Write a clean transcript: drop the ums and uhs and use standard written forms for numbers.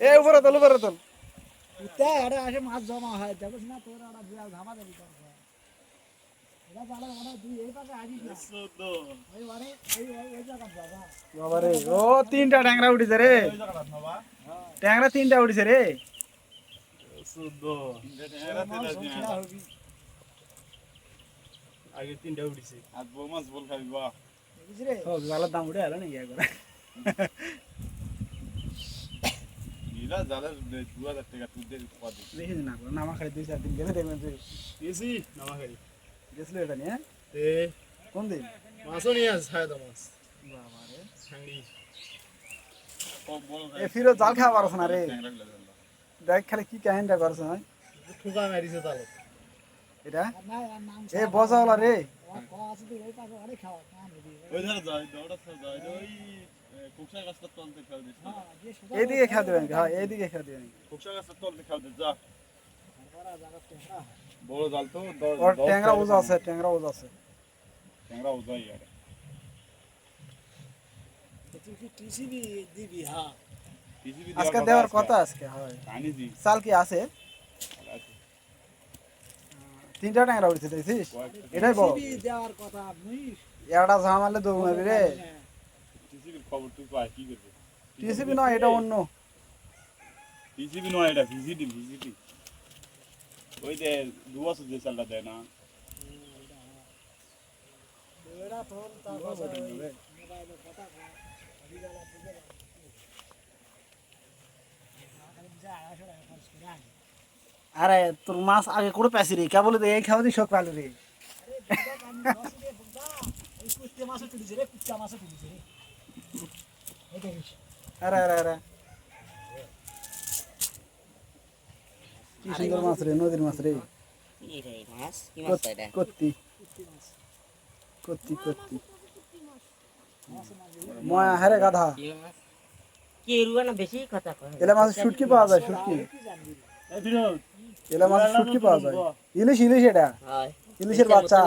এ উপরে তোল মাছ জমা হয় দেখো না তোর বিড়াল ধামা দেবি বাবারে ও তিনটা ট্যাংরা উঠিছে রে ট্যাংরা তিনটা উঠিছে রে আগে তিনটা উঠিছে আর বউ মাছ বল খাবি বা জালের দাম উঠে গেল নাকি একবার নীলা জালের 2000 টাকা তুই দে পাবি দেখি না নামা খাই 2-4 দিন গেলে দেখবেন তুই এসি নামা খাই গেছিল এটা নিয়ে তে কোন দিন মাছও নিয়ে আস খায় তো মাছ বাবারে সাংড়ি এ ফিরো জাল খাওয়া পারছ না রে দেখ খালি কি কাহিনীটা করছ না ঠুকা মারিছে তাল এটা এ বজাওলা রে ওই ধারে যাই দৌড়া যাই ওই কুকসা গাছটা তলতে খাও দিস এইদিকে খেয়া দেবেন হ্যাঁ এইদিকে খেয়া দেবেন কুকসা গাছটা তলতে খাও দিস যা বড় জাল তো ওর ট্যাংরা ওজা আছে ট্যাংরা উজাই আর টিসিবি দিবি হ্যাঁ টিসিবি আজকে দেওয়ার কথা আজকে হয় আনি দি চাল কি আছে তিনটা ট্যাংরা উঠছে দেখছিস এটাই বল টিসিবি দেওয়ার কথা আপনি একটা ঝামালে দৌড় মারবি রে টিসিবির খবর তুই পাই কি করবি টিসিবি নয় এটা অন্য টিসিবি নয় এটা ভিজিটি ওই যে দুয়াস যে চালটা দেয় না এরা তোর তারপরে মোবাইলে কথা আরে তোর মাছ আগে করে পেছি রে কে বলে এই খাওয়া দিয়ে শখ পালো রে আরে আরে আরে কি সুন্দর মাছ রে নদীর মাছ রে কত্তি ময়া হারে গাধা এলা মাছ শুটকি পাওয়া যায় শুটকি এলা মাছ শুটকি পাওয়া যায় ইলিশ এটা ইলিশের বাচ্চা